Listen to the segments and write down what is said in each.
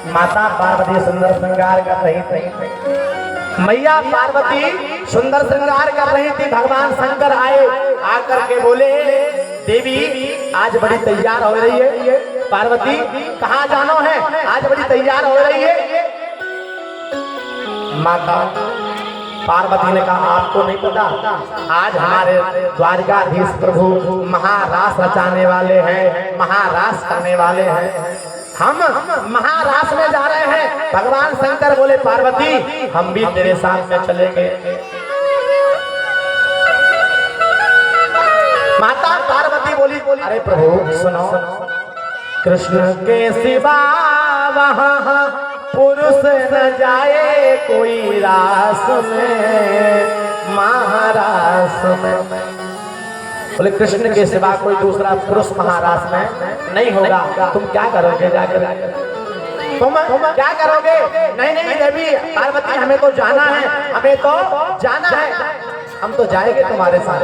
माता पार्वती सुंदर श्रृंगार कर रही थी। मैया पार्वती सुंदर श्रृंगार कर रही थी। भगवान शंकर आए, आकर के बोले देवी आज बड़ी तैयार हो रही है। पार्वती कहाँ जानो है, आज बड़ी तैयार हो रही है। माता पार्वती ने कहा आपको नहीं पता, आज हमारे द्वारकाधीश प्रभु महारास रचाने वाले हैं, महारास करने वाले हैं। हम महारास में जा रहे हैं। भगवान शंकर बोले पार्वती हम भी तेरे साथ में चलेंगे। माता पार्वती बोली अरे प्रभु सुनो, कृष्ण के सिवा वहाँ पुरुष न जाए कोई रास में, महारास में। बोले कृष्ण के सिवा कोई दूसरा पुरुष महारास में नहीं होगा। तुम क्या करोगे जाकर? तुम क्या करोगे? नहीं नहीं देवी पार्वती हमें तो जाना है, हमें तो जाना है, हम तो जाएंगे तुम्हारे साथ।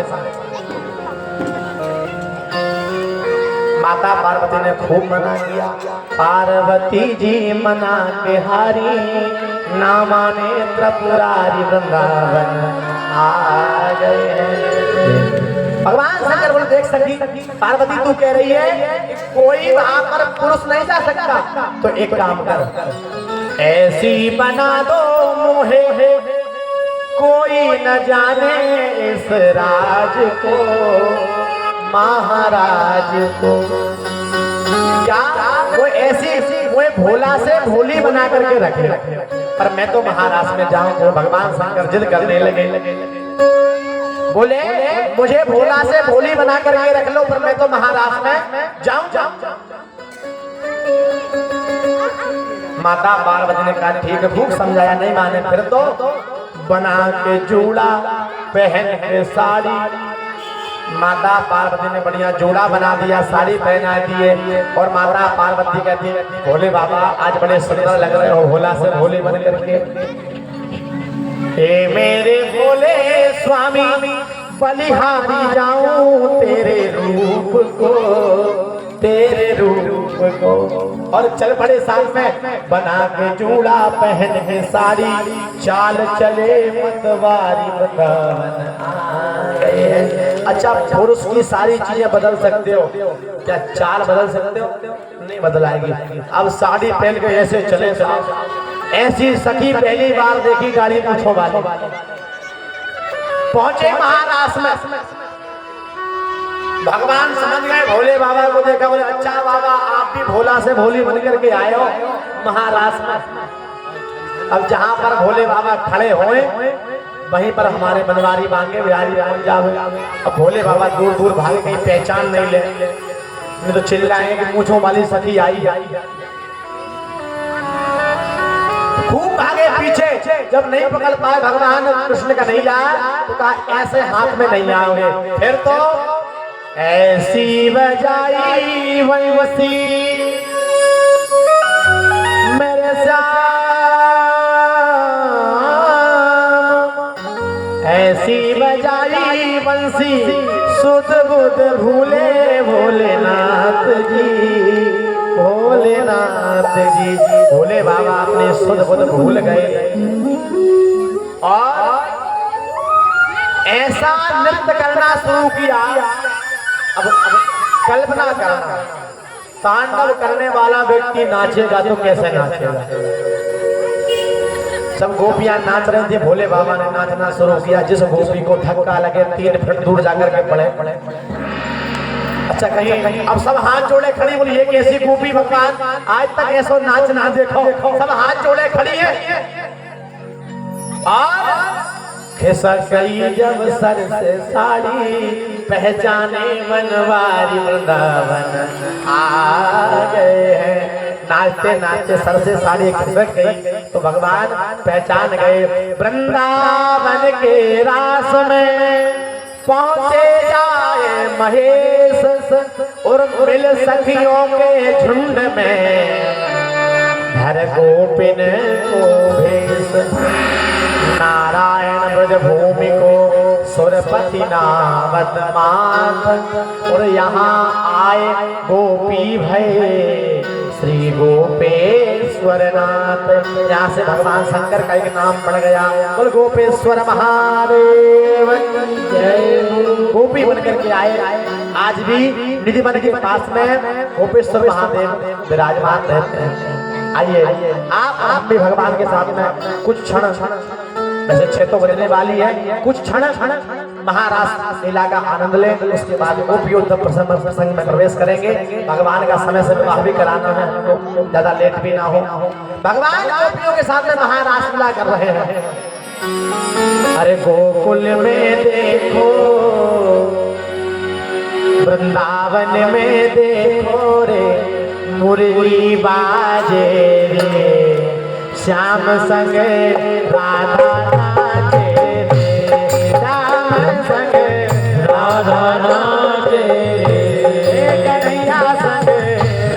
माता पार्वती ने खूब मना किया। पार्वती जी मना के हारी, ना माने त्रिपुरारी वृंदावन आ गए। भगवान शंकर बोले देख सकी पार्वती तू कह रही है कोई वहां पर पुरुष नहीं जा सकता, तो एक काम कर ऐसी बना दो मोहे कोई न जाने इस राज को, महाराज को। क्या वो ऐसी वो भोला से भोली बना करके रखे, पर मैं तो महाराज में जाऊं। भगवान शंकर जिद करने लगे, बोले मुझे भोला से भोली बना करके रख लो, पर मैं तो महाराज में जाऊं। माता पार्वती ने कहा ठीक है, खूब समझाया, नहीं माने। फिर तो बना के जूड़ा पहन के साड़ी, माता पार्वती ने बढ़िया जोड़ा बना दिया, साड़ी पहना दिए। और माता पार्वती कहती है भोले बाबा आज बड़े सुंदर लग रहे हो भोला से भोले बन करके। हे मेरे भोले स्वामी बलिहारी जाऊं तेरे रूप को, तेरे रूप को। और चल पड़े साथ में, बना के जूड़ा पहन के साड़ी, चाल चले मतवारी वृंदावन आ गए। अच्छा पुरुष की सारी चीजें बदल सकते हो, क्या चाल बदल सकते हो? नहीं बदलाएगी। अब साड़ी पहन के ऐसे चले चले, ऐसी सखी पहली बार देखी गाड़ी पूछो वाली। पहुंचे महाराज में, भगवान समझ गए भोले बाबा को देखा, बोले अच्छा बाबा आप भी भोला से भोली बन करके आए हो महाराज में। अब जहां पर भोले बाबा खड़े हुए वहीं पर हमारे बनवारी बांगे बिहारी पहुंच जाओ। अब भोले बाबा दूर दूर भागे, कहीं पहचान नहीं ले, नहीं तो चिल्लाए कि मूंछों वाली सखी आई। खूब भागे पीछे, जब नहीं पकड़ पाए भगवान कृष्ण का नहीं आया तो कहा ऐसे हाथ में नहीं आओगे। फिर तो ऐसी बजाई वही वसी मेरे साथ, ऐसी बजाई बंसी सुध बुध भूले भोलेनाथ जी, भोलेनाथ जी। भोले बाबा अपने सुध बुध भूल गए और ऐसा नृत्य करना शुरू किया। अब कल्पना करना, तांडव करने वाला व्यक्ति नाचेगा तो कैसे नाचेगा? सब गोपियां नाच रही थी, भोले बाबा ने नाचना शुरू किया। जिस गोपी को धक्का लगे 3 फीट दूर जाकर के पड़े। अच्छा कहीं अब सब हाथ जोड़े खड़ी, बोली ये कैसी गोपी भगवान, आज तक ऐसा नाच ना देखो। सब हाथ जोड़े खड़ी है और खिसक गई जब सर से साड़ी, पहचाने बनवारी वृंदावन आ गए हैं। नाचते नाचते सर से साड़ी खिसक गई तो भगवान पहचान गए। वृंदावन के रास में पहुंचे जाए महेश और मिल सखियों के झुंड में, धर गोपिन को भेष नारायण ब्रज भूमि को सुरपति नामत माथ। और यहाँ आए गोपी भय श्री गोपेश गोपेश्वर नाथ। यहाँ से भगवान शंकर का एक नाम पड़ गया, बोल गोपेश्वर महादेव जय। गोपी बनकर के आए, आज भी निधि वन के पास में गोपेश्वर महादेव विराजमान रहते हैं। आइए आप भी भगवान के साथ में कुछ क्षण, वैसे 6 तो बजने वाली है, कुछ क्षण महारास लीला का आनंद लें। उसके बाद गोपियों प्रसंग में प्रवेश करेंगे। भगवान का समय से विवाह भी कराना है, तो ज्यादा लेट भी ना हो। भगवान गोपियों के साथ में महारास लीला कर रहे हैं। अरे गोकुल में देखो, वृंदावन में देखो रे, मुरली बाजे रे, श्याम संग राधा नाचे रे, श्याम संग राधा नाचे रे, कन्हैया संग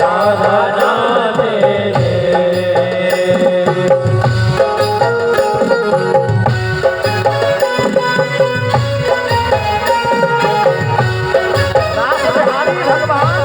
राधा नाचे रे। रास बिहारी भगवान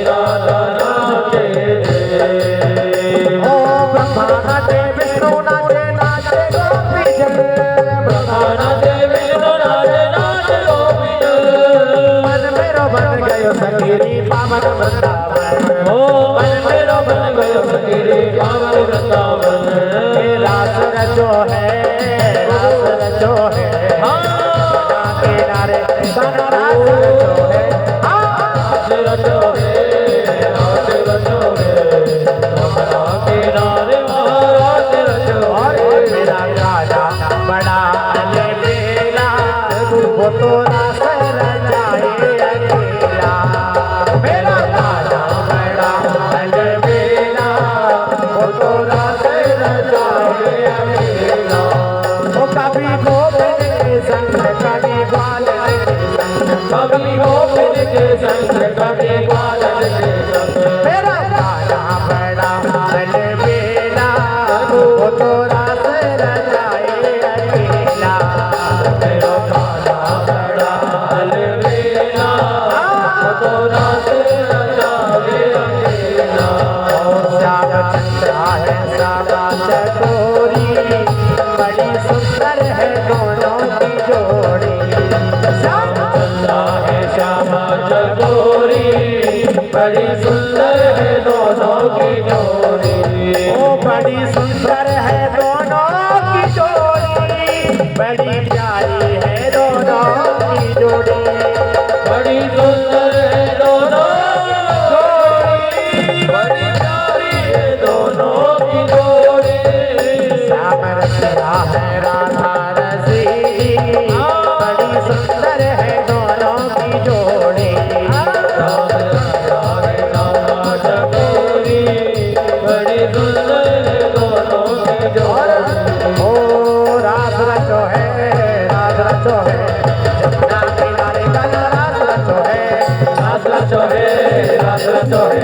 राधा गयो सखीरी पावन वृंदावन। ओ मन मेरो बन गयो सखीरी पावन वृंदावन। रास रचो है, रास रचो है, किनारे गाना रास रचो है, रास रचो है, रास रचो है, यमुना किनारे रास रचो है। मेरा राजा बड़ा अलबेला, वो तो रास रचाए अकेला। मेरा राजा बड़ा अलबेला, वो तो रास रचाए अकेला। वो कभी गोविंद के संग, कभी बालन के संग, कभी गोविंद के संग, कभी बालन के संग। मेरा राजा बड़ा अलबेला, वो तो रास रचाए अकेला। मेरा राजा बड़ा अलबेला, वो तो रास रचाए अकेला। श्याम चंद्रा है श्यामा चकोरी, बड़ी सुंदर है दोनों की जोड़ी। श्याम चंद्रा है श्यामा चकोरी, बड़ी सुंदर है दोनों की जोड़ी। ओ बड़ी सुंदर है दोनों की जोड़ी, बड़ी प्यारी है दोनों की जोड़ी। बड़ी सुंदर है दोनों जोड़ी, बड़ी प्यारी है दोनों की जोड़ी। श्याम रसिया है राधा रसी, बड़ी सुंदर है दोनों की जोड़ी। राम रसिया है राधा चकोरी, बड़ी सुंदर है दोनों की जोड़ी। ओ रास रचो है, रास रचो है, यमुना किनारे गाना रास रचो है, रास रचो है, रास रचो है,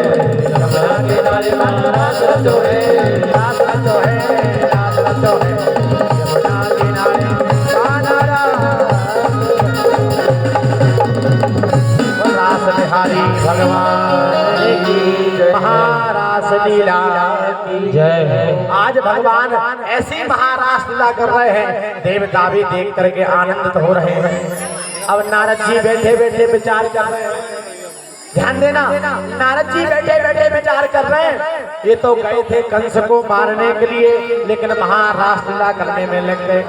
यमुना किनारे गाना रास रचो है। रास रचो है, रास रचो है, यमुना किनारे गाना रास बिहारी भगवान की जय, महारास लीला की जय है। आज भगवान ऐसी महारास लीला कर रहे हैं, देवता भी देख करके आनंदित हो रहे हैं। अब नारद जी बैठे बैठे विचार कर रहे हैं, ध्यान देना, नारद जी बैठे बैठे विचार कर रहे हैं। ये तो गए थे कंस को मारने के लिए, लेकिन महारास लीला करने में लग गए।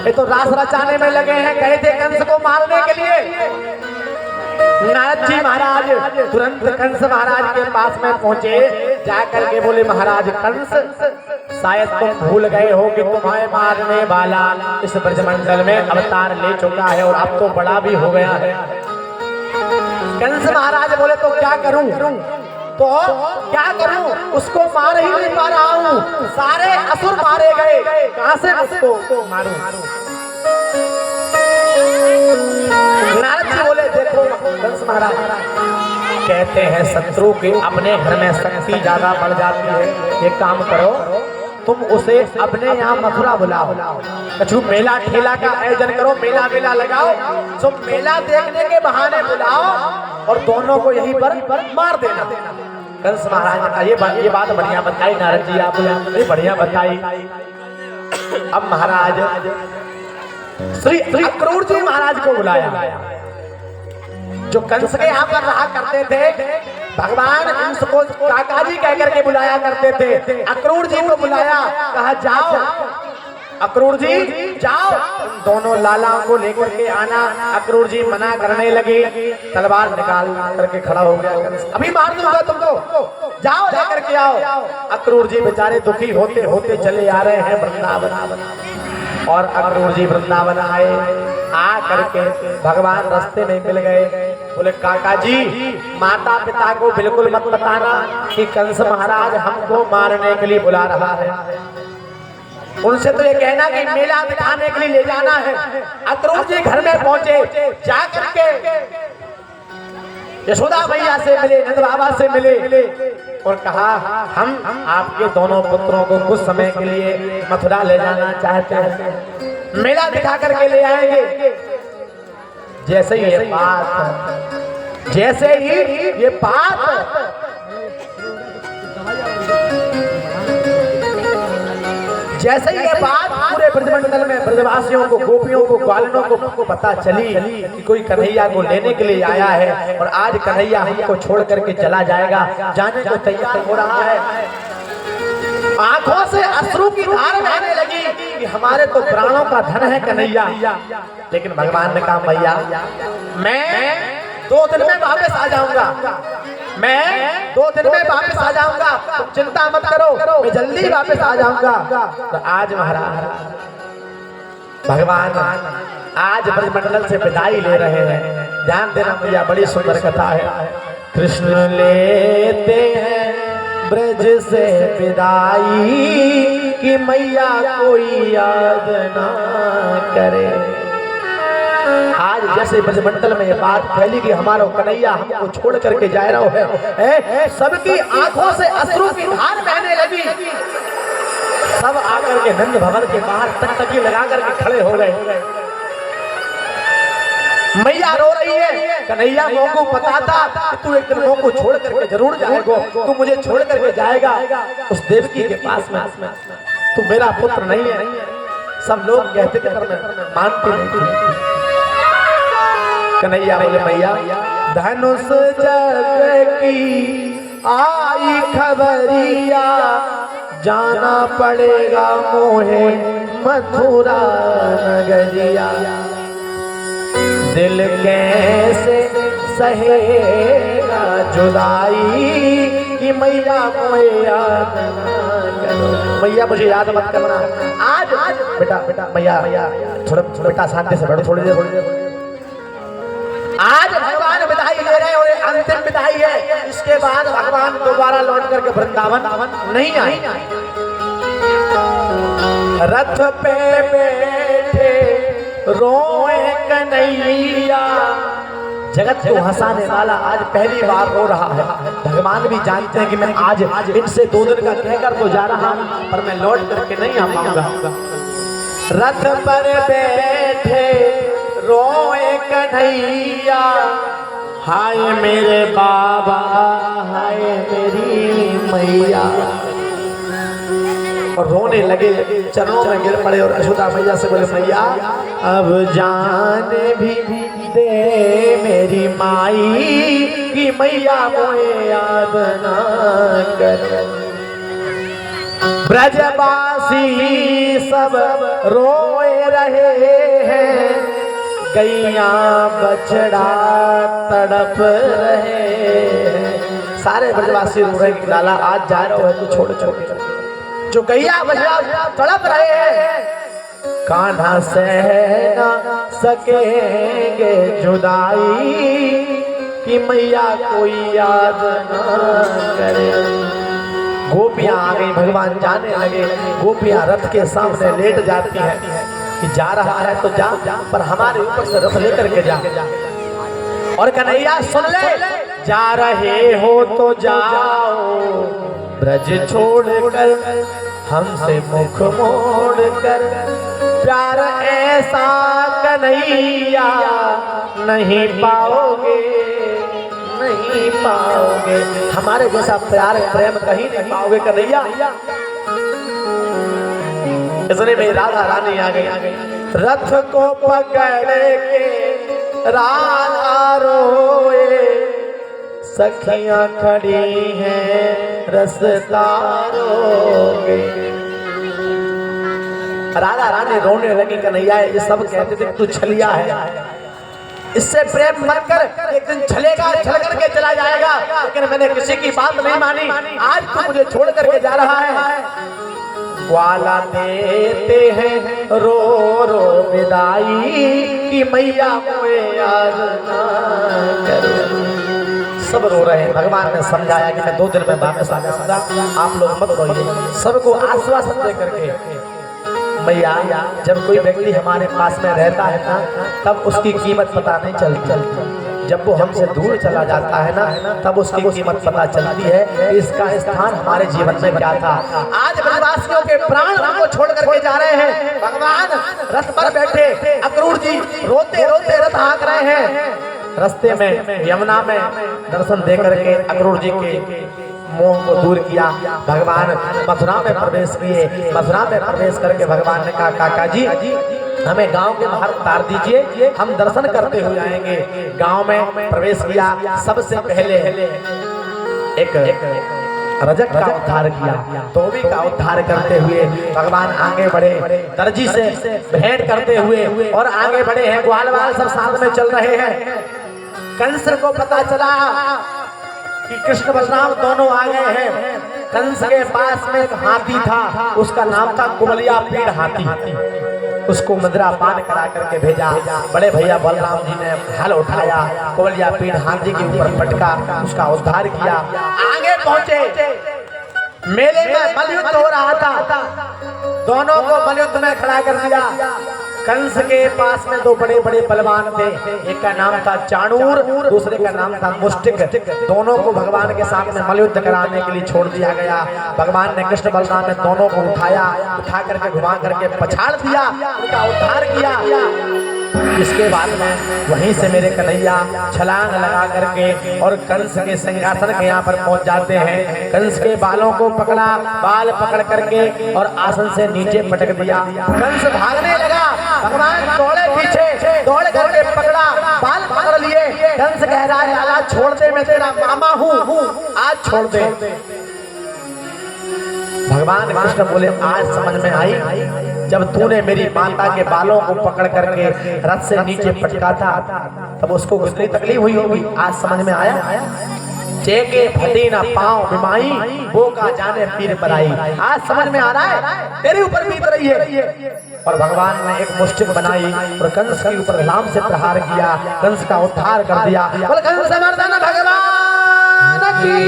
ये तो रास रचाने में लगे हैं, गए थे कंस को मारने के लिए। नारद जी महाराज तुरंत कंस महाराज के पास में पहुंचे, जाकर के बोले महाराज कंस, शायद तुम भूल गए हो कि तुम्हें मारने वाला इस ब्रजमंडल में अवतार ले चुका है और अब तो बड़ा भी हो गया है। कंस महाराज बोले तो क्या करूं, तो क्या करूं, उसको मार ही नहीं पा रहा हूं, सारे असुर मारे गए, कहां से उसको मारूं। नारद जी बोले देखो कंस महाराज, कहते हैं शत्रु के अपने घर में शक्ति ज्यादा बढ़ जाती है। एक काम करो, तुम उसे अपने यहाँ मथुरा बुलाओ, कछु मेला ठेला का आयोजन करो, मेला वेला लगाओ, तो मेला देखने के बहाने बुलाओ और दोनों को यहीं पर मार देना। कंस महाराज ने कहा ये बात बढ़िया बताई नारद जी, आप ये बढ़िया बताई। अब महाराज श्री अक्रूर जी महाराज को बुलाया, जो कंस के यहाँ पर रहा करते थे। भगवान कंस को काका जी कह करके बुलाया करते थे। अक्रूर जी को बुलाया, कहा जाओ अक्रूर जी जाओ, दोनों लालाओं को लेकर के आना। अक्रूर जी मना करने लगे, तलवार निकाल करके खड़ा हो गया, अभी मार दूंगा तुमको, जाओ लेकर के आओ। अक्रूर जी बेचारे दुखी होते होते चले आ रहे हैं वृंदावन। और अक्रूर जी वृंदावन आए, आ करके भगवान रास्ते में मिल गए। बोले काका जी, माता पिता को बिल्कुल मत बताना कि कंस महाराज हमको मारने के लिए बुला रहा है। उनसे तो ये कहना कि मेला दिखाने के लिए ले जाना है। अक्रूर जी घर में पहुंचे, जा करके यशोदा मैया से मिले, नंद बाबा से मिले और कहा हम आपके दोनों पुत्रों को कुछ समय के लिए मथुरा ले जाना चाहते हैं, मेला दिखा करके ले आएंगे। जैसे ही ये बात जैसे ही ये बात पूरे ब्रजमंडल में ब्रजवासियों को, गोपियों को, ग्वालिनों को पता चली कि कोई कन्हैया को लेने के लिए आया है और आज कन्हैया हमको छोड़ करके चला जाएगा, जाने को तैयार हो रहा है, आंखों से अश्रु की धार बहने लगी कि हमारे तो प्राणों का धन है कन्हैया। लेकिन भगवान ने कहा मैया मैं 2 दिन में वापस आ जाऊंगा, मैं 2 दिन में वापस आ जाऊंगा, तुम चिंता मत करो, मैं जल्दी वापस आ जाऊंगा। तो आज महाराज भगवान आज ब्रजमंडल से विदाई ले रहे हैं। ध्यान देना भैया, बड़ी सुंदर कथा है। कृष्ण लेते हैं ब्रज से विदाई कि मैया कोई याद ना करे। आज जैसे ब्रजमंडल में ये बात फैली कि हमारा कन्हैया हमको छोड़ करके जा रहा है, सबकी आंखों से अश्रु की धार बहने लगी। सब आकर के नंद भवन के बाहर टकटकी लगा करके खड़े हो गए। मैया रो रही है, कन्हैया मोको पता था कि तू एक दिन मोको छोड़ करके जरूर जाएगा, तू मुझे छोड़ करके जाएगा उस देवकी के पास में, तू मेरा पुत्र नहीं है। सब लोग कहते थे पर मैं मानती नहीं थी। कन्हैया बोले मैया धनुष जग की आई खबरिया, जाना पड़ेगा मोहे मथुरा नगरिया, दिल कैसे सहेगा जुदाई कि मैया मोहे याद ना करो। मैया मुझे याद मत करना। आज बेटा मैया थोड़ा बेटा शांति से बैठो थोड़ी देर। आज भगवान विदाई ले रहे और अंतिम विदाई है, इसके बाद भगवान दोबारा लौट करके वृंदावन नहीं आए। रथ पे बैठे रोए कन्हैया, जगत को हंसाने वाला आज पहली बार हो रहा है। भगवान भी जानते हैं कि मैं आज इनसे 2 दिन का कहकर तो जा रहा हूं, पर मैं लौट करके नहीं आ पाऊंगा। रथ पर बैठे रोए कन्हैया, हाय मेरे बाबा हाय मेरी मैया, और रोने लगे, चरणों में गिर पड़े और यशोदा मैया से बोले मैया अब जाने भी दे मेरी माई कि मैया मोहे याद ना कर। ब्रजवासी सब रोए रहे हैं, गैया बछड़ा तड़प रहे हैं। सारे ब्रजवासी रो रहे हैं लाला आज जा रहा है तो छोड़ छोड़, जो गैया बछड़ा तड़प रहे हैं, कान्हा सह ना सकेंगे जुदाई कि मैया कोई याद ना करे। गोपियां आ गई, भगवान जाने लगे। गोपियां रथ के सामने लेट जाती हैं कि जा रहा है तो जा, पर हमारे ऊपर से रथ लेकर के जा। और कन्हैया सुन ले, जा रहे हो तो जाओ, ब्रज छोड़कर हमसे मुख मोड़ कर, प्यार ऐसा कन्हैया नहीं पाओगे, नहीं पाओगे। हमारे जैसा प्यार प्रेम कहीं नहीं पाओगे कन्हैया। इसलिए मेरी राधा रानी आ गई, रथ को पकड़ के राधा रोए, सखियां खड़ी हैं रसता रोगे। राधा रानी रोने लगी, कन्हैया ये सब कहते थे तू छलिया है, इससे प्रेम मत कर, एक दिन छलेगा, छल करके चला जाएगा। लेकिन मैंने किसी की बात नहीं मानी, आज तू मुझे छोड़ करके जा रहा है। ग्वाला देते हैं रो रो विदाई कि मैया मोहे याद ना करो। सब रो रहे हैं। भगवान ने समझाया कि मैं 2 दिन में वापस आ जाऊंगा, आप लोग मत रोइए। सबको आश्वासन दे करके मैया, जब कोई व्यक्ति हमारे पास में रहता है ना, तब उसकी कीमत पता नहीं चलती। जब वो हमसे दूर चला जाता है ना, तब उसकी कीमत पता चलती है इसका स्थान हमारे जीवन में क्या था। आज ब्रजवासियों के प्राण हमको छोड़ करके जा रहे हैं। भगवान रथ पर बैठे, अक्रूर जी रोते रोते रथ हाँक रहे हैं। रास्ते में यमुना में दर्शन दे करके अक्रूर जी के मोह को दूर किया। भगवान मथुरा में प्रवेश किए। मथुरा में प्रवेश करके भगवान ने कहा काका जी हमें गांव के बाहर उतार दीजिए, हम दर्शन करते हुए आएंगे। गांव में प्रवेश किया। सबसे पहले एक रजक का उद्धार किया, धोबी का उद्धार करते हुए भगवान आगे बढ़े। दर्जी से भेंट करते हुए और आगे बढ़े हैं। ग्वाल वाल सब साथ में चल रहे हैं। कंस को पता चला कि कृष्ण बलराम दोनों आ गए हैं। कंस के पास में एक हाथी था, उसका नाम था कुबलिया पीड़ हाथी। उसको मदिरा पान करा करके भेजा। बड़े भैया बलराम जी ने हल उठाया, कुबलिया पीड़ हाथी के ऊपर पटका, उसका उद्धार किया। आगे पहुंचे, मेले में मलयुद्ध हो रहा था। दोनों को मलयुद्ध में खड़ा कर दिया। कंस के पास में दो बड़े बड़े बलवान थे, एक का नाम था चाणूर, दूसरे का नाम था मुष्टिक। दोनों को भगवान के साथ में मलयुद्ध कराने के लिए छोड़ दिया गया। भगवान ने कृष्ण बलराम ने दोनों को उठाया, उठा करके घुमा करके पछाड़ दिया, उनका उद्धार किया। इसके बाद में वहीं से मेरे कन्हैया छलांग लगा करके और कंस के सिंहासन के यहाँ पर पहुंच जाते हैं। कंस के बालों को पकड़ा, बाल पकड़ करके और आसन से नीचे पटक दिया। कंस भागने लगा, भगवान दौड़े पीछे, दौड़ करके पकड़ा, बाल पकड़ लिए। कंस कह रहा है आज छोड़ दे, मैं तेरा मामा हूँ, आज छोड़ दे। भगवान कृष्ण बोले आज समझ में आई जब तूने मेरी माता के बालों को पकड़ करके रथ से नीचे पटका था, तब उसको कितनी तकलीफ हुई होगी, आज समझ में आया। चेके फटे ना पाँव बिमाई, वो का जाने पीर पराई। आज समझ में आ रहा है तेरे ऊपर बीत रही है। और भगवान ने एक मुष्टिक बनाई और कंस के ऊपर लाम से प्रहार किया, कंस का उद्धार कर दिया। कंस मर्दन भगवान की,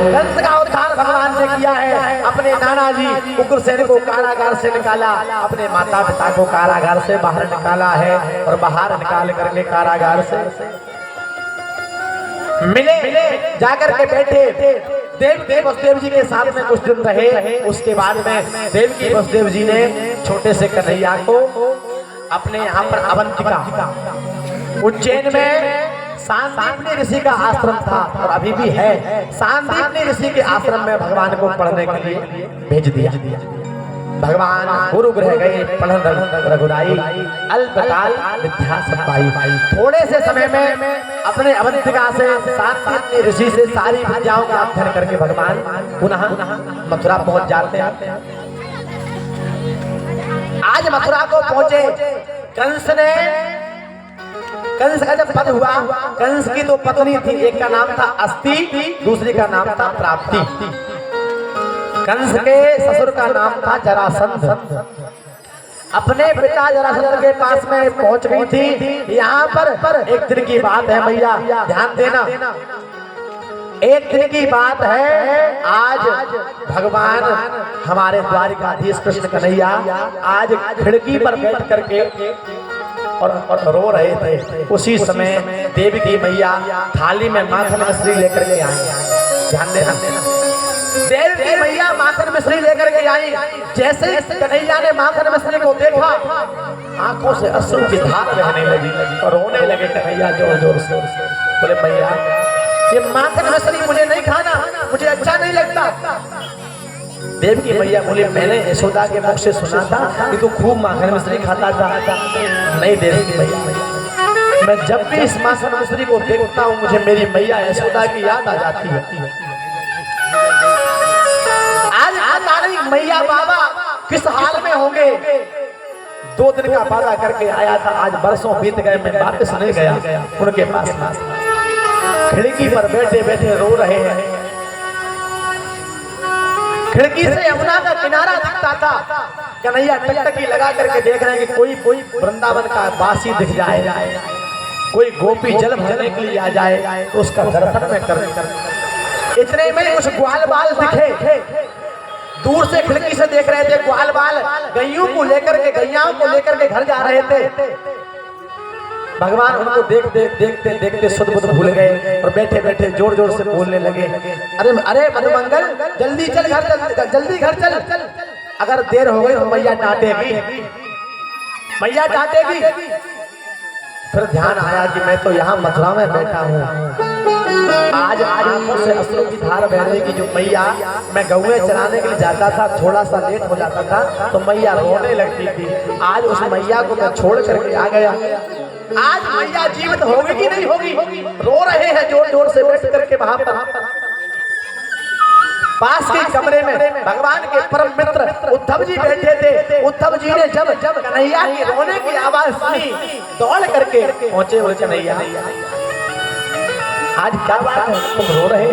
कंस का उद्धार भगवान ने किया है। अपने नाना जी उग्रसेन को कारागार से निकाला, अपने माता पिता को कारागार से बाहर निकाला है और बाहर निकाल करके कारागार से मिले, जाकर के बैठे। देवकी वसुदेव जी के साथ में कुछ दिन रहे। उसके बाद में देवकी वसुदेव जी ने छोटे से कन्हैया को अपने यहाँ पर अवंतिका उज्जैन में सांदीपनी ऋषि का आश्रम था और अभी भी है। सांदीपनी ऋषि के आश्रम में भगवान को पढ़ने के लिए भेज दिया। भगवान गुरु गृह गए, पढ़न रघुराई, अल्पकाल विद्या सब पाई। थोड़े से समय में अपने अवंतिका से सांदीपनी ऋषि से सारी विद्याओं का अध्ययन करके भगवान पुनः मथुरा पहुंच जाते हैं। आज मथुरा को पहुंचे। कंस का जब पद हुआ, कंस की दो पत्नी थी, एक का नाम था अस्ति, दूसरी का नाम था प्राप्ति। कंस के ससुर का नाम था जरासंध। अपने पिता जरासंध के पास में पहुंच गई थी। यहाँ पर एक दिन की बात है भैया, ध्यान देना। एक दिन की बात है, आज भगवान हमारे द्वारिकाधीश कृष्ण कन्हैया आज खिड़की पर बैठ करके और रो रहे थे। उसी समय देवकी मैया थाली में माखन मिश्री लेकर के आई। ध्यान देना, देवकी मैया माखन मिश्री लेकर के आई। जैसे कन्हैया ने माखन मिश्री को देखा, आंखों से अश्रु की धार बहने लगी और रोने लगे कन्हैया जोर जोर से। बोले मैया ये माखन मिश्री मुझे नहीं खाना, मुझे अच्छा नहीं लगता। देवकी मैया बोली मैंने यशोदा के मुख से सुना था कि तू खूब माखन मिश्री खाता था। नहीं देवकी मैया, मैं जब भी इस माखन मिश्री को देखता हूँ मुझे मेरी मैया यशोदा की याद आ जाती है। आज तारीख मैया बाबा किस हाल में होंगे, 2 दिन का वादा करके आया था, आज बरसों बीत गए, मैं वापस नहीं गया उनके पास। खिड़की पर बैठे बैठे रो रहे हैं। खिड़की से यमुना का किनारा दिखता था। कन्हैया टकटकी लगा करके देख रहे हैं कि कोई वृंदावन का बासी दिख जाए, कोई गोपी जल भरने के लिए आ जाए तो उसका दर्शन में कर। इतने में कुछ ग्वाल बाल दिखे, दूर से खिड़की से देख रहे थे। ग्वाल बाल गैयों को लेकर के घर जा रहे थे। भगवान उनको देखते सुध बुध भूल गए और बैठे बैठे जोर जोर से बोलने लगे, अरे अरे मधुमंगल जल्दी चल घर, जल्दी घर चल, अगर देर हो गई तो मैया डांटेगी, मैया डांटेगी। फिर ध्यान आया कि मैं तो यहाँ मथुरा में बैठा हूँ, आज आंखों से अश्रु की धार बहने की जो मैया, मैं गौएं चराने के लिए जाता था, थोड़ा सा लेट हो जाता था तो मैया रोने लगती थी। आज उस मैया को मैं छोड़ करके आ गया। आज मैया जीवित होगी कि नहीं होगी? रो रहे हैं जोर जोर से बैठ करके वहां पर। पास के कमरे में भगवान के परम मित्र उद्धव जी बैठे थे। उद्धव जी ने जब कन्हैया की रोने की आवाज सुनी, दौड़ करके पहुंचे। बोले कन्हैया आज क्या बात है, तुम रो रहे हो?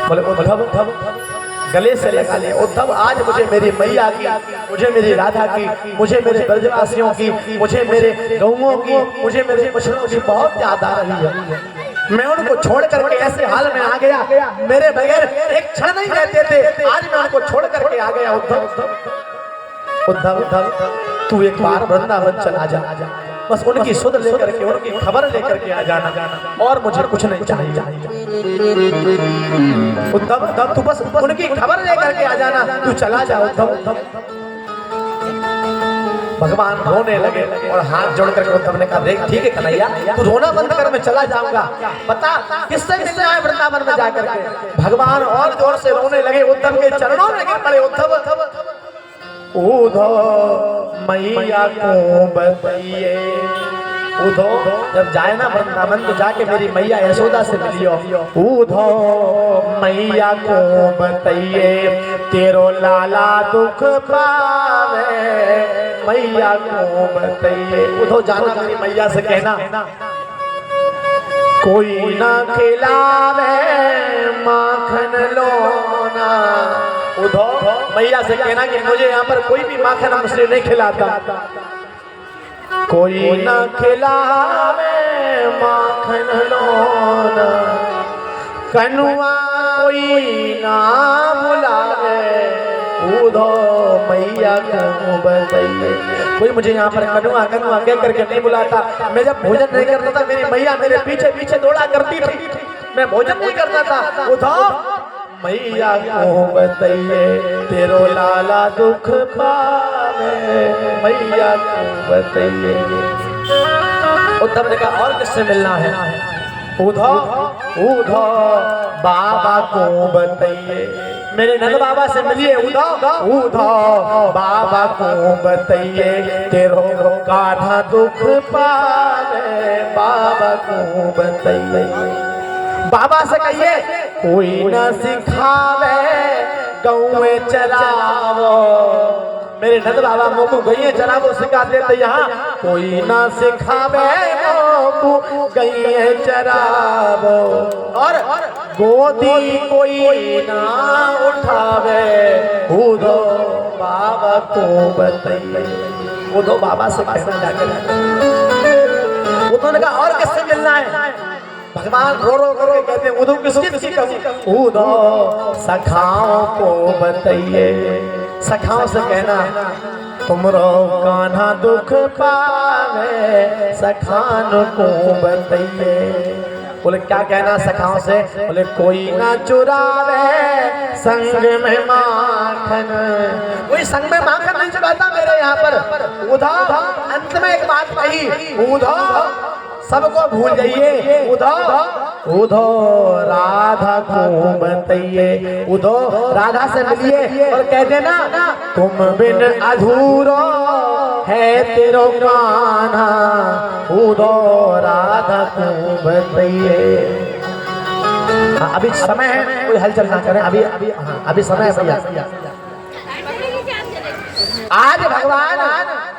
बोले उद्धव गले से लगा ले। उद्धव आज मुझे मेरी मैया की, मुझे मेरी राधा की, मुझे मेरे ब्रजवासियों की, मुझे मेरे गौओं की, मुझे मेरे बछड़ों की बहुत याद आ रही है। मैं उनको छोड़ करके ऐसे हाल में आ गया, मेरे बगैर एक क्षण नहीं रहते थे। आज मैं उनको छोड़ करके आ गया। उद्धव तू एक बार वृंदावन चला जा, बस उनकी सुध लेकर के, उनकी खबर लेकर के आ जाना, और मुझे कुछ नहीं चाहिए। उद्धव तू बस उनकी खबर लेकर के आ जाना, तू चला जा। उद्धव भगवान रोने लगे और हाथ जोड़ करके उद्धव ने कहा, देख ठीक है कन्हैया, तू रोना बंद कर, मैं चला जाऊंगा। बता किससे मिलने आए वृंदावन में जाकर के? भगवान और जोर से रोने लगे, उद्धव के चरणों में गिर पड़े। उद्धव मैया को बताइए। उद्धव जब जाए ना वृंदावन तो जाके मेरी मैया यशोदा से मिलियो। उद्धव मैया को बताइए, तेरो लाला दुख पावे, मैया को बताइए। उद्धव जाना मेरी मैया से कहना, कोई ना खिलावे माखन लोना। उद्धव मैया से कहना कि मुझे यहाँ पर कोई भी माखन मुझसे नहीं खिलाता। कोई ना खिलावे माखन लोना, कनुआ कोई ना बुलावे। उद्धव मैया को बताइए, कोई मुझे यहाँ पर कनुआ कनुआ कह करके नहीं बुलाता। मैं जब भोजन नहीं करता था, मेरी मैया मेरे पीछे पीछे दौड़ा करती थी, मैं भोजन नहीं करता था। उद्धव मैया को बताइए, तेरो लाला दुख पावे, मैया को बताइए। उद्धव ने कहा, और किससे मिलना है? उद्धव बाबा को बताइए, मेरे नंद बाबा से मिलिए। उद्धव बाबा को बताइए, तेरो कान्हा दुख पावे, बाबा को बताइए। बाबा से कहिए, कोई न सिखावे गौए चरावो। मेरे नंद बाबा मोकू गईए चरावो सिखा देते। यहाँ कोई न सिखावे मोकू गईए चरावो, और गोदी कोई ना उठावे। उद्धव बाबा को बताइए। उद्धव बाबा से कहना जाकर उद्धव ने कहा, और किससे मिलना है? भगवान रो रो करके कहते हैं, उद्धव किसकी कहूं? उद्धव सखाओं को बताइए। सखाओं से कहना, तुमरो कान्हा दुख पावे, सखान को बताइए। बोले क्या कहना सखाओं से? बोले कोई ना चुरावे संग में माखन। कोई संग में माखन नहीं चुराता मेरे यहाँ पर। उद्धव अंत में एक बात कही, उद्धव सबको भूल जाइए। उद्धव राधा को बताइए। उद्धव राधा से मिलिए और कह देना, तुम बिन अधूरो है तेरो कान्हा। उद्धव राधा को बताइए। अभी समय है, कोई हलचल ना करें। अभी समय है भैया। आज भगवान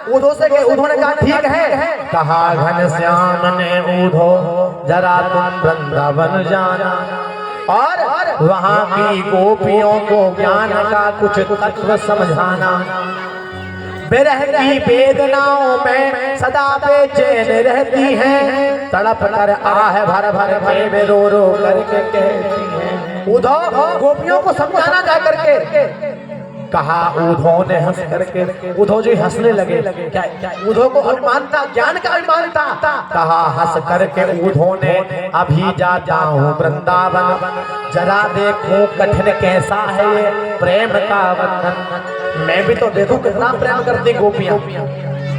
उद्धव से उद्धव ने कहा, ठीक है। कहा घनश्याम ने उद्धव, जरा तुम वृंदावन जाना और वहाँ की गोपियों को ज्ञान का कुछ तत्व समझाना। विरह की वेदनाओं में सदा बेचैन रहती हैं, तड़प कर आह भर भर भर रो रो करके कहती हैं। उद्धव गोपियों को समझाना जा करके कहा। उद्धव ने हंस करके, उद्धव जी हंसने लगे। क्या उद्धव को अभिमान था, ज्ञान का अभिमान था। कहा हंस करके उद्धव ने, अभी जाता हूँ वृंदावन, जरा देखूं कठिन कैसा है ये प्रेम का बंधन। मैं भी तो देखूं कितना प्रेम करती गोपियां।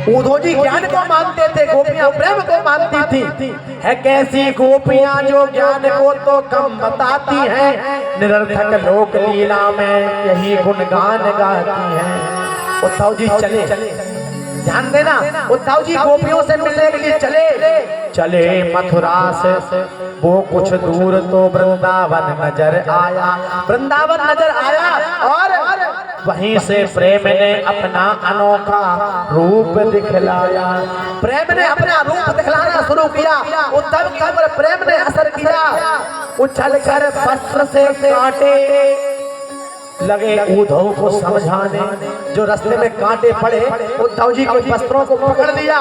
उद्धव जी ज्ञान को मानते थे, गोपियां प्रेम को मानती थी। है कैसी गोपियां जो ज्ञान को तो कम बताती हैं, निरर्थक लोक लीला में यही गुणगान गाती हैं। उद्धव जी चले, ध्यान देना, उद्धव जी गोपियों से मिलने के लिए चले मथुरा से वो कुछ दूर तो वृंदावन नजर आया, वृंदावन नजर आया और वहीं से प्रेम ने अपना अनोखा रूप दिखलाया। प्रेम ने अपना रूप दिखलाना शुरू किया, उद्धव के ऊपर प्रेम ने असर किया। उछल कर वस्त्र से कांटे लगे उद्धव को समझाने, जो रास्ते में कांटे पड़े उद्धव जी के वस्त्रों को पकड़ लिया।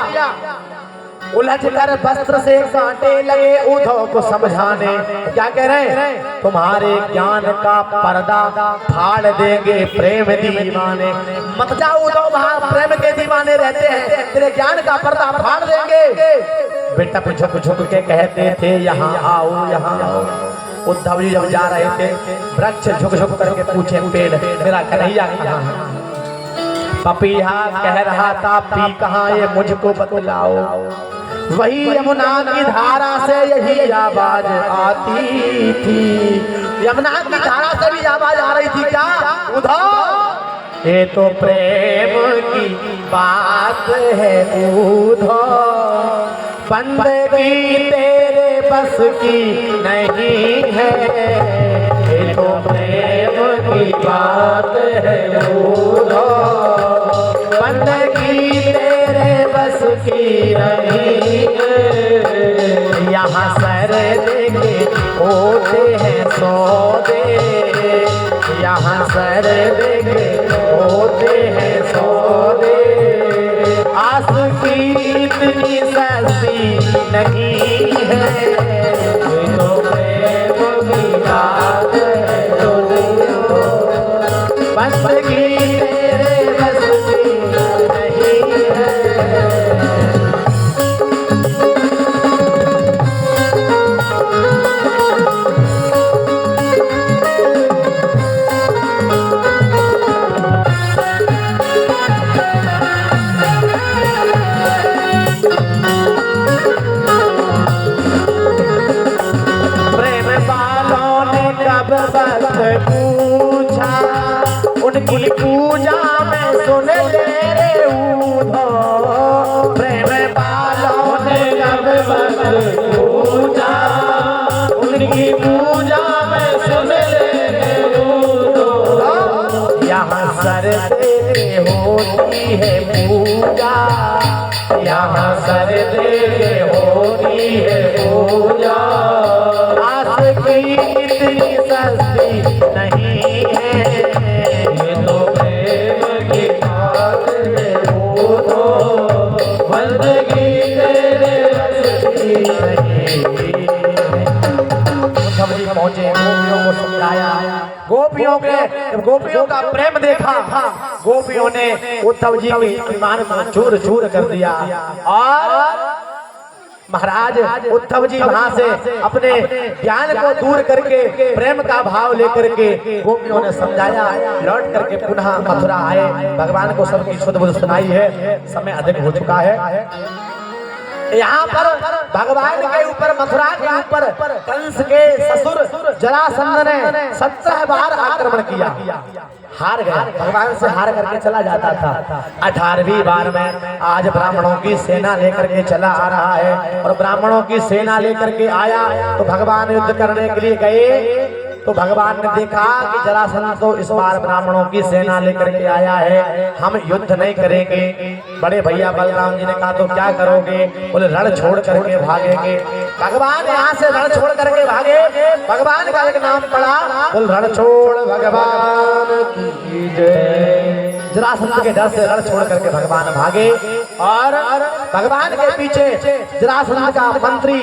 उलझ कर वस्त्र से कांटे लगे उद्धव को समझाने। क्या कह रहे हैं? तुम्हारे ज्ञान का पर्दा फाड़ देंगे प्रेम दीवाने। मत जाओ उद्धव, वहां प्रेम के दीवाने रहते हैं, तेरे ज्ञान का पर्दा फाड़ देंगे। बेटा झुक झुक के कहते थे यहाँ आओ यहाँ आओ। उद्धव जी जब जा रहे थे, वृक्ष झुक झुक करके पूछे पेड़ मेरा कन्हैया कहाँ है? पपीहा कह रहा था पी कहाँ ये मुझको बतलाओ। वही यमुना की धारा से यही आवाज आती थी, यमुना की धारा से भी आवाज आ रही थी। क्या उद्धव? ये तो प्रेम की बात है उद्धव, बंदगी तेरे बस की नहीं है। ये तो प्रेम की बात है उद्धव, बंदगी तेरे बस की नहीं है। यहाँ सर देके होते हैं सौदे, यहाँ सर देके होते हैं सौदे। आस की इतनी सस्ती नहीं है, तो प्रेम की बात है बंदगी तेरे बस की नहीं है। पूछा उनकी पूजा में सुन ले रे उद्धव, प्रेम पालों ने जब पूछा उनकी पूजा में सुन ले रे उद्धव। यहाँ सर दे होती है पूजा, यहाँ सर दे होती है पूजा। आस की इतनी सस्ती नहीं है, ये तो प्रेम की बात है उद्धव, बंदगी तेरे बस की नहीं है। उद्धव जी पहुंचे, गोपियों को समझाया, गोपियों का प्रेम देखा, गोपियों ने उद्धव जी के ईमान को चूर चूर कर दिया। और महाराज उद्धव जी वहां से अपने ज्ञान को दूर करके प्रेम का भाव लेकर के गोपियों ने समझाया, लौट करके पुनः मथुरा आए। भगवान को सबकी शुद्ध बुद्ध सुनाई है, समय अधिक हो चुका है। यहाँ पर भगवान के ऊपर, मथुरा के ऊपर कंस के ससुर जरासंध ने 17 बार आक्रमण किया, हार गया, भगवान से हार करके चला जाता था। 18वीं बार में आज ब्राह्मणों की सेना लेकर के चला आ रहा है, और ब्राह्मणों की सेना लेकर के आया तो भगवान युद्ध करने के लिए गए। तो भगवान ने देखा कि जरासंध तो इस बार ब्राह्मणों की सेना लेकर के आया है, हम युद्ध नहीं करेंगे। बड़े भैया बलराम जी ने कहा तो क्या करोगे? बोले रण छोड़ करके भागेंगे। भगवान यहाँ से रण छोड़ करके भागे, भगवान का एक नाम पड़ा, बोल रण छोड़ भगवान की जय। जरासंध के डर से रण छोड़ करके भगवान भागे, और भगवान के पीछे जरासंध का मंत्री,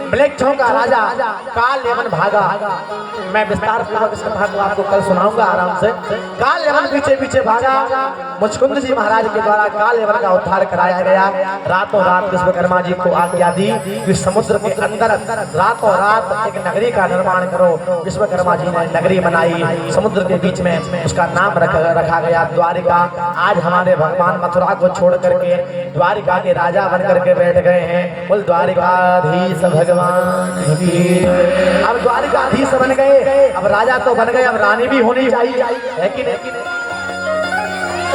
म्लेच्छों का राजा काल यमन भागा। मैं विस्तार पूर्वक इस कथा को आपको कल सुनाऊंगा आराम से। काल यमन पीछे पीछे भागा। मुचकुंद जी महाराज के द्वारा काल यमन का उद्धार कराया गया। रातों रात विश्वकर्मा जी को आज्ञा दी कि समुद्र के अंदर रातों रात एक नगरी का निर्माण करो। विश्वकर्मा जी ने नगरी बनाई, समुद्र के बीच में उसका नाम रखा गया द्वारिका। आज हमारे भगवान मथुरा को छोड़ करके द्वारिका के राजा बन करके बैठ गए हैं। बोल द्वारिकाधीश भगवान की। अब द्वारिकाधीश बन गए, अब राजा तो बन गए, अब रानी भी होनी चाहिए, है कि नहीं?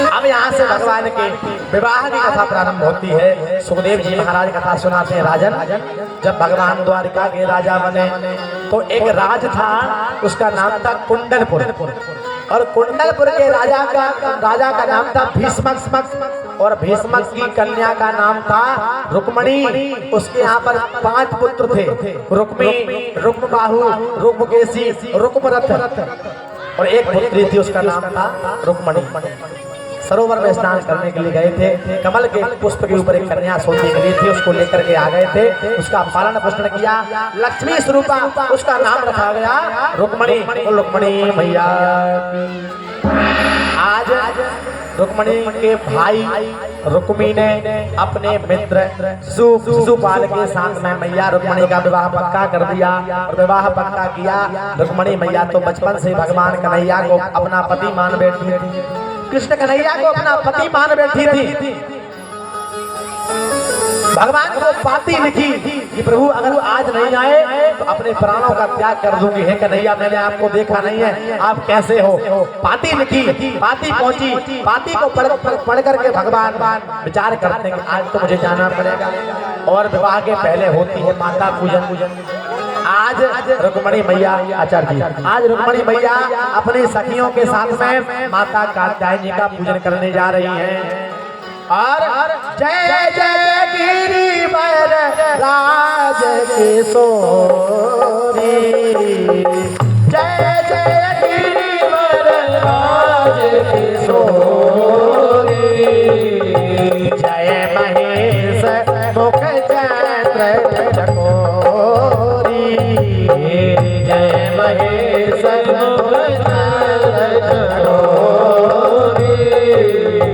अब यहाँ से भगवान के विवाह की कथा प्रारंभ होती है। सुखदेव जी महाराज कथा सुनाते हैं। राजन, जब भगवान द्वारिका के राजा बने तो एक राज था, उसका नाम था कुंडलपुर, और कुंडलपुर के राजा का नाम था भीष्मक, और भीष्मक की कन्या का नाम था रुक्मणी। उसके यहाँ पर 5 पुत्र थे, रुक्मी, रुक्मबाहु, रुक्मकेशी, रुक्मरथ, और एक पुत्री थी, उसका नाम था रुक्मणी। सरोवर में स्नान करने के लिए गए थे। कमल के पुष्प के ऊपर एक कन्या सोती गई थी, उसको लेकर के आ गए थे। उसका पालन पोषण किया, लक्ष्मी स्वरूपा उसका नाम रखा गया रुक्मणी। रुक्मणी मैया आज रुक्मणी के भाई रुक्मी ने अपने मित्र शिशुपाल के साथ में मैया रुक्मणी का विवाह पक्का कर दिया, और विवाह पक्का किया। रुक्मणी मैया तो बचपन से भगवान कन्हैया को अपना पति मान बैठी थी, कृष्ण कन्हैया को अपना पति मान बैठी थी। भगवान को पाती लिखी कि प्रभु अगर आज नहीं आए तो अपने प्राणों का त्याग कर दूंगी। हे कन्हैया, मैंने आपको देखा नहीं है, आप कैसे हो? पाती लिखी, पाती पहुंची, पाती को पढ़ करके भगवान विचार करते हैं कि आज तो मुझे जाना पड़ेगा। और विवाह के पहले होती है माता पूजन। आज रुक्मणी मैया, आचार्य जी, आज रुक्मणी मैया अपनी सखियों के साथ में माता कात्यायनी का पूजन करने जा रही हैं। और जय जय गिरिवर राज किशोरी, जय जय गिरिवर राज किशोरी, जय महेश मुख चंद्र चकोरी, जय महेश मुख चंद्र चकोरी,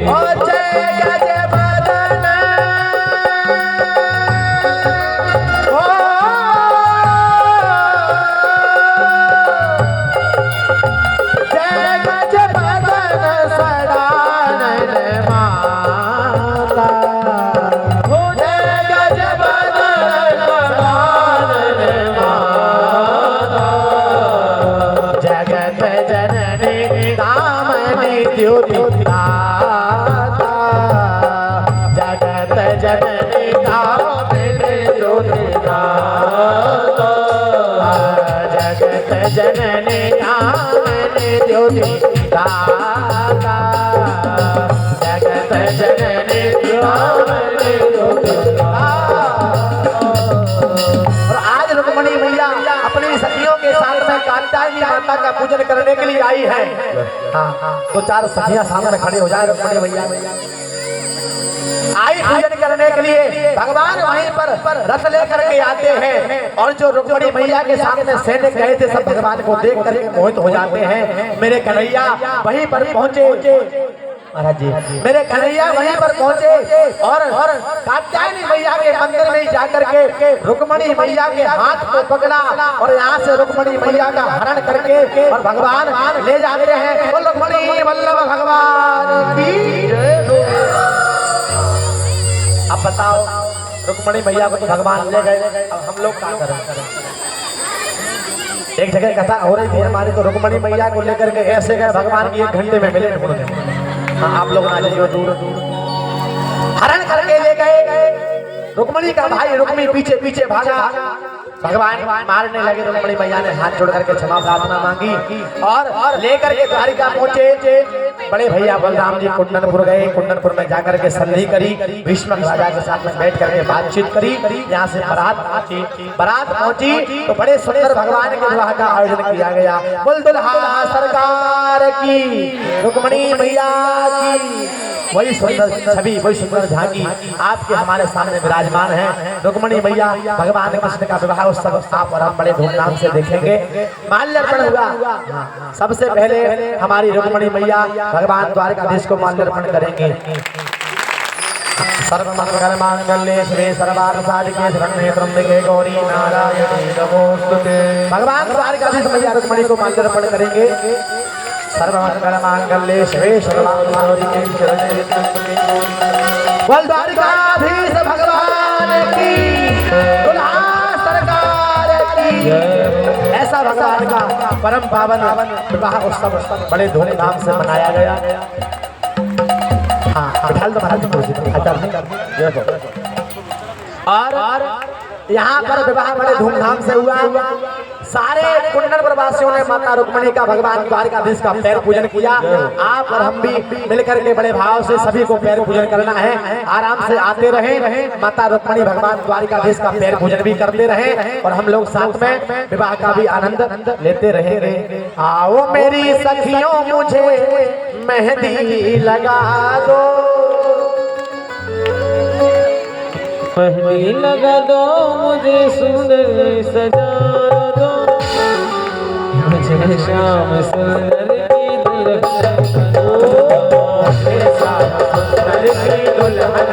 और जय जननी आमने ज्योति दाता, जगत जननी आमने ज्योति दाता। और आज रुक्मणी मैया अपनी सखियों के साथ में कात्यायनी माता का पूजन करने के लिए आई है। हाँ, तो 4 सखियां सामने खड़े हो जाए। रुक्मणी मैया आई पूजन करने के लिए, भगवान वहीं पर रथ लेकर के आते हैं, और जो रुक्मणी मैया के सामने सैनिक गए थे सब भगवान को देख करके मोहित हो जाते हैं। मेरे कन्हैया वहीं पर पहुंचे, महाराज जी, मेरे कन्हैया वहीं पर पहुंचे, और कात्यायनी मैया के मंदिर में जाकर के रुक्मणी मैया के हाथ को पकड़ा, और यहाँ से रुक्मणी मैया का हरण करके और भगवान ले जाते हैं। बोल रुक्मणी वल्लभ भगवान की जय। अब बताओ, रुक्मणी मैया को तो भगवान ले गए, अब हम लोग क्या करें? एक जगह कथा हो रही थी हमारी, तो रुक्मणी मैया को लेकर के ऐसे गए भगवान की 1 घंटे में मिले। हाँ, आप लोग ना जाइए, दूर हरण करके ले गए। रुक्मणी का भाई रुक्मी पीछे पीछे भागा, भगवान मारने लगे। रुक्मणी मैया ने हाथ जोड़ करके क्षमा प्रार्थना मांगी, और लेकर के द्वारिका पहुंचे। बड़े भैया बलराम जी कुंडनपुर गए, कुंडनपुर में जाकर के संधि करी, भीष्मक राजा के साथ में बैठ करके बातचीत करी। यहाँ से बारात पहुंची तो बड़े सुंदर भगवान के विवाह का आयोजन किया गया। बोल दुल्हा सरकार की, रुक्मणी मैया की। वही सुंदर छवि, वही सुंदर झांकी आपके हमारे सामने विराजमान है। रुक्मणी मैया भगवान कृष्ण का विवाह उत्सव आप और हम बड़े धूमधाम से देखेंगे। माल्यार्पण हुआ, सबसे पहले हमारी रुक्मणी मैया भगवान द्वारकाधीश को माल्यार्पण करेंगे। सर्वमंगल मांगल्ये शिवे सर्वार्थ साधिके शरण्ये त्र्यंबके गौरी नारायणी नमोस्तुते। भगवान द्वारकाधीश मैया रुक्मणी को माल्यार्पण करेंगे। सर्वमंगलमांगल्ये शिवे सर्वार्थसाधिके शरण्ये त्र्यंबके बोल द्वारिकाधीश भगवान की, दुल्हा सरकार की। ऐसा भगवान का परम पावन विवाह उत्सव बड़े धूमधाम से मनाया गया। हाँ, बिठाल दो महाराज जी कुर्सी पर। और यहाँ पर विवाह बड़े धूमधाम से हुआ। सारे कुंडलपुर वासियों ने माता रुक्मिणी का, भगवान द्वारिकाधीश का पैर पूजन किया। आप और हम भी मिलकर के बड़े भाव से सभी को पैर पूजन करना है। आराम से आते रहे, माता रुक्मिणी भगवान द्वारिकाधीश का पैर पूजन भी करते रहे और हम लोग साथ में विवाह का भी आनंद लेते रहेंगे। आओ मेरी सखियों मुझे मेहंदी लगा दो, मेहंदी लगा दो मुझे सुंदर सजा दो, मुझे श्याम सुंदर की दुल्हन बना दो, श्याम सुंदर की दुल्हन